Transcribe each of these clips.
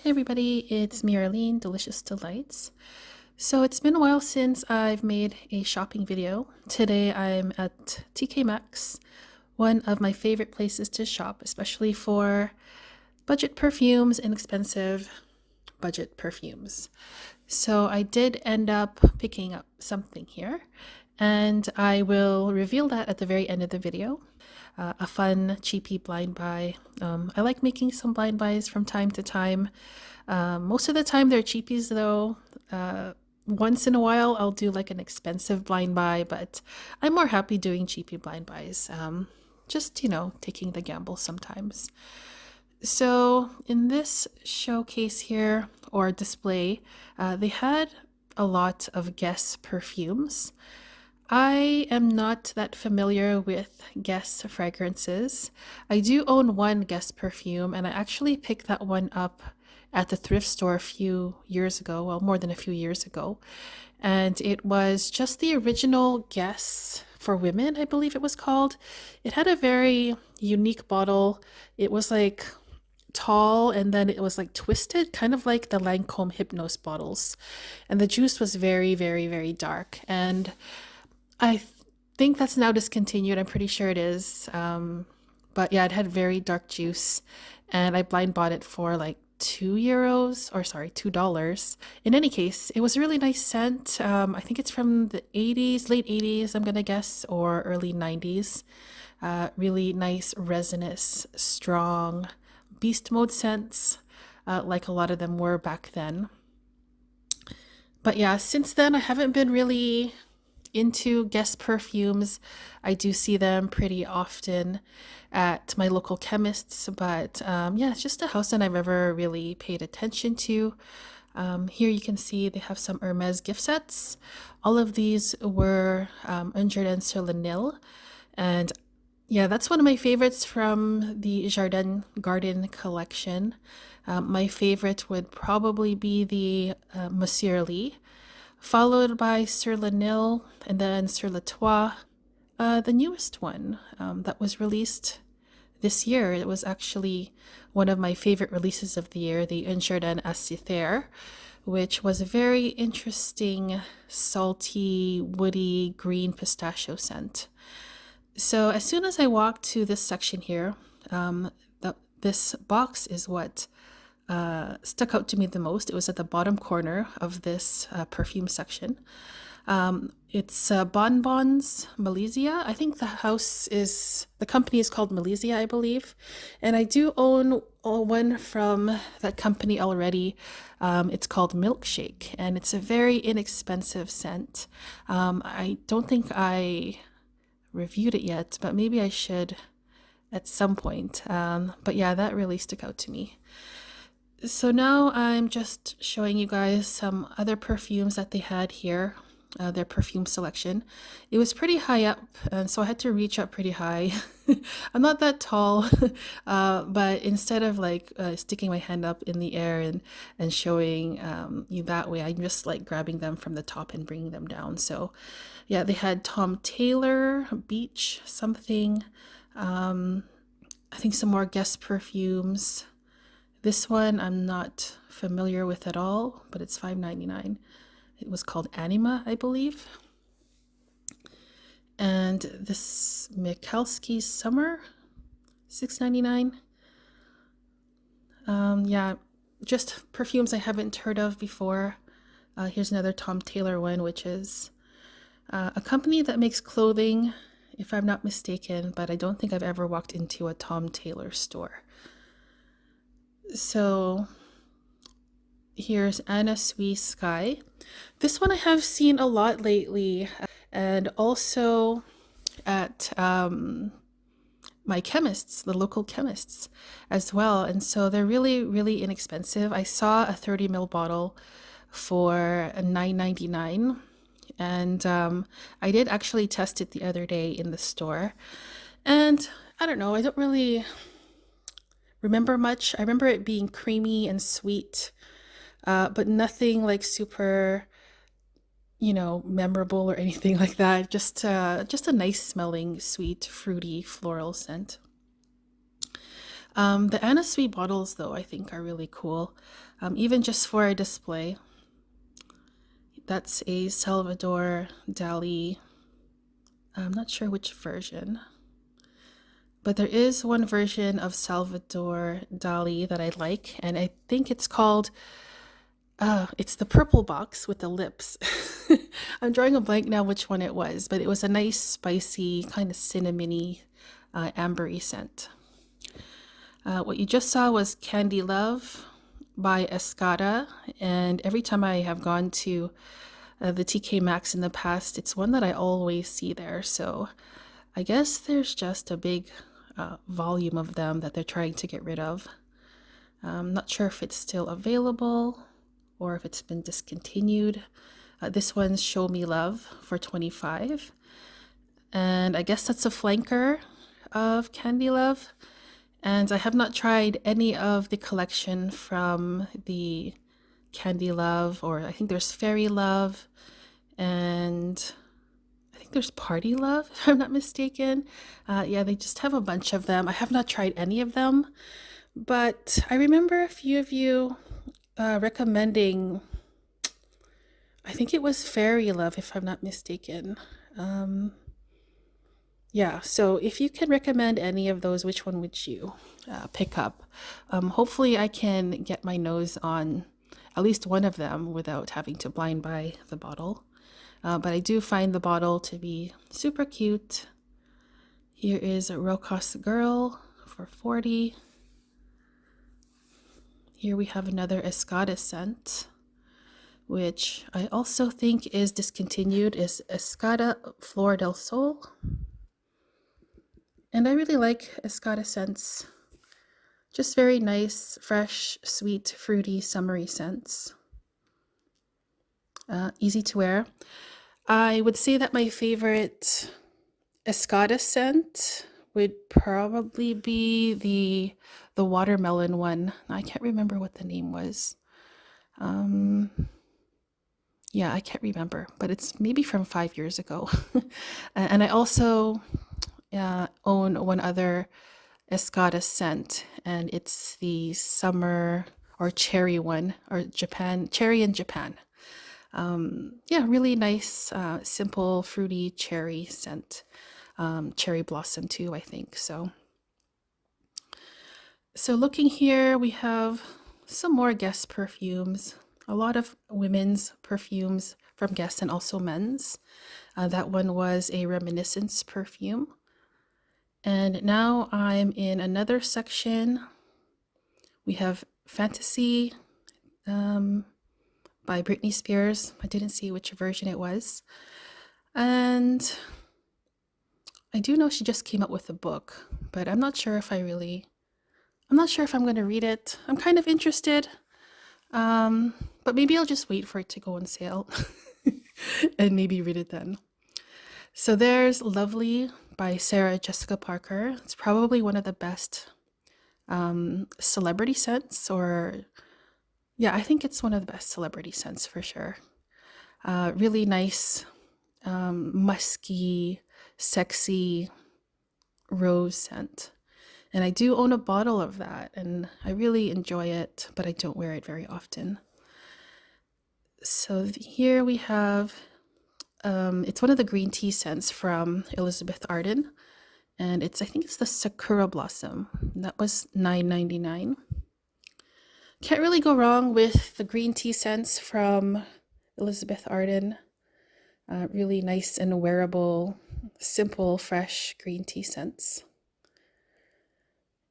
Hey everybody, it's me Arlene, Delicious Delights. So it's been a while since I've made a shopping video. Today I'm at TK MAXX, one of my favorite places to shop, especially for budget perfumes, inexpensive budget perfumes. So I did end up picking up something here, and I will reveal that at the very end of the video. A fun, cheapy blind buy. I like making some blind buys from time to time. Most of the time they're cheapies though. Once in a while I'll do like an expensive blind buy, but I'm more happy doing cheapy blind buys. Just, taking the gamble sometimes. So in this showcase here, or display, they had a lot of Guess perfumes. I am not that familiar with Guess fragrances. I do own one Guess perfume, and I actually picked that one up at the thrift store a few years ago, well, more than a few years ago. And it was just the original Guess for women, I believe it was called. It had a very unique bottle. It was like tall and then it was like twisted, kind of like the Lancome Hypnos bottles. And the juice was very, very, very dark. And I think that's now discontinued. I'm pretty sure it is. But yeah, it had very dark juice, and I blind bought it for like €2, or sorry, $2. In any case, it was a really nice scent. I think it's from the 80s, late 80s, I'm gonna guess, or early 90s. Really nice, resinous, strong beast mode scents, like a lot of them were back then. But yeah, since then I haven't been really into Guess perfumes. I do see them pretty often at my local chemists, but yeah, it's just a house that I've ever really paid attention to. Here you can see they have some Hermes gift sets. All of these were Un Jardin sur le Nil, and yeah, that's one of my favorites from the Jardin Garden collection. My favorite would probably be the Monsieur Lee, followed by Sur le Nil, and then Sur le Toit, the newest one that was released this year. It was actually one of my favorite releases of the year, the Un Jardin à Cythère, which was a very interesting, salty, woody, green pistachio scent. So as soon as I walked to this section here, this box is what stuck out to me the most. It was at the bottom corner of this perfume section. It's Bonbons Malaysia. I think the company is called Malaysia, I believe. And I do own one from that company already. It's called Milkshake, and it's a very inexpensive scent. I don't think I reviewed it yet, but maybe I should at some point. But yeah, that really stuck out to me. So now I'm just showing you guys some other perfumes that they had here, their perfume selection. It was pretty high up, and so I had to reach up pretty high. I'm not that tall, but instead of like sticking my hand up in the air and showing you that way, I'm just like grabbing them from the top and bringing them down. So yeah, they had Tom Taylor, Beach something, I think some more Guess perfumes. This one I'm not familiar with at all, but it's $5.99. It was called Anima, I believe. And this Michalski Summer, $6.99. Yeah, just perfumes I haven't heard of before. Here's another Tom Taylor one, which is a company that makes clothing, if I'm not mistaken, but I don't think I've ever walked into a Tom Taylor store. So here's Anna Sui Sky. This one I have seen a lot lately, and also at my chemists, the local chemists as well. And so they're really, really inexpensive. I saw a 30 ml bottle for $9.99. And I did actually test it the other day in the store. And I don't know, I don't really remember much. I remember it being creamy and sweet, but nothing like super, memorable or anything like that. Just a nice smelling, sweet, fruity, floral scent. The Anna Sui bottles, though, I think are really cool, even just for a display. That's a Salvador Dali. I'm not sure which version, but there is one version of Salvador Dali that I like, and I think it's called, it's the purple box with the lips. I'm drawing a blank now which one it was, but it was a nice, spicy, kind of cinnamony, ambery scent. What you just saw was Candy Love by Escada, and every time I have gone to the TK MAXX in the past, it's one that I always see there. So I guess there's just a big volume of them that they're trying to get rid of. I'm not sure if it's still available or if it's been discontinued. This one's Show Me Love for $25. And I guess that's a flanker of Candy Love. And I have not tried any of the collection from the Candy Love, or I think there's Fairy Love, and I think there's Party Love, if I'm not mistaken. Yeah, they just have a bunch of them. I have not tried any of them, but I remember a few of you recommending, I think it was Fairy Love, if I'm not mistaken. Yeah, so if you can recommend any of those, which one would you pick up? Hopefully I can get my nose on at least one of them without having to blind buy the bottle. But I do find the bottle to be super cute. Here is a Real Cost Girl for $40. Here we have another Escada scent, which I also think is discontinued, is Escada Flor del Sol. And I really like Escada scents. Just very nice, fresh, sweet, fruity, summery scents. Easy to wear. I would say that my favorite Escada scent would probably be the watermelon one. I can't remember what the name was. Yeah, I can't remember, but it's maybe from 5 years ago. And I also own one other Escada scent, and it's the summer or cherry one, or Japan, cherry in Japan. Yeah, really nice, simple, fruity cherry scent. Cherry blossom too, I think. So looking here, we have some more Guess perfumes. A lot of women's perfumes from Guess and also men's. That one was a Reminiscence perfume. And now I'm in another section. We have Fantasy by Britney Spears. I didn't see which version it was. And I do know she just came out with a book, but I'm not sure if I'm going to read it. I'm kind of interested, but maybe I'll just wait for it to go on sale and maybe read it then. So there's Lovely by Sarah Jessica Parker. It's probably one of the best celebrity scents, or yeah, I think it's one of the best celebrity scents for sure. Really nice, musky, sexy rose scent. And I do own a bottle of that, and I really enjoy it, but I don't wear it very often. So here we have, it's one of the green tea scents from Elizabeth Arden, and I think it's the Sakura Blossom. That was $9.99. Can't really go wrong with the green tea scents from Elizabeth Arden. Really nice and wearable, simple, fresh green tea scents.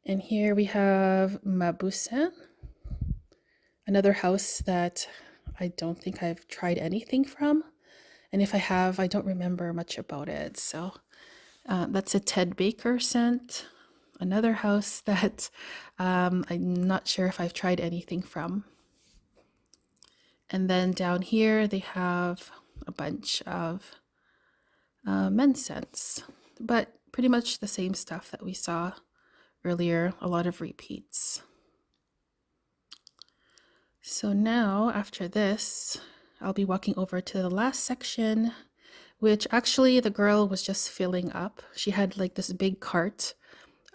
And here we have Mabuse, another house that I don't think I've tried anything from. And if I have, I don't remember much about it. So that's a Ted Baker scent, another house that I'm not sure if I've tried anything from. And then down here, they have a bunch of men's scents, but pretty much the same stuff that we saw earlier, a lot of repeats. So now, after this, I'll be walking over to the last section, which actually the girl was just filling up. She had like this big cart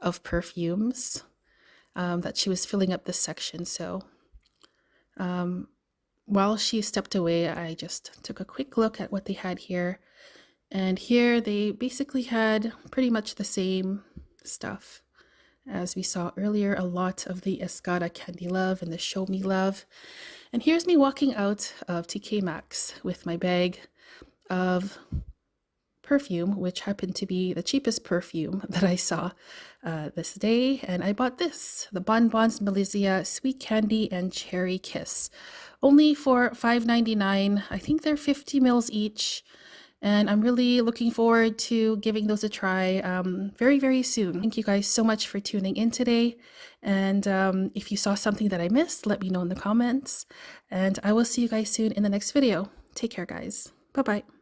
of perfumes. that she was filling up this section. So while she stepped away, I just took a quick look at what they had here. And here they basically had pretty much the same stuff as we saw earlier, a lot of the Escada Candy Love and the Show Me Love. And here's me walking out of TK Maxx with my bag of perfume, which happened to be the cheapest perfume that I saw this day. And I bought this, the Bonbons Malaysia Sweet Candy and Cherry Kiss, only for $5.99. I think they're 50 mils each. And I'm really looking forward to giving those a try very, very soon. Thank you guys so much for tuning in today. And if you saw something that I missed, let me know in the comments. And I will see you guys soon in the next video. Take care, guys. Bye-bye.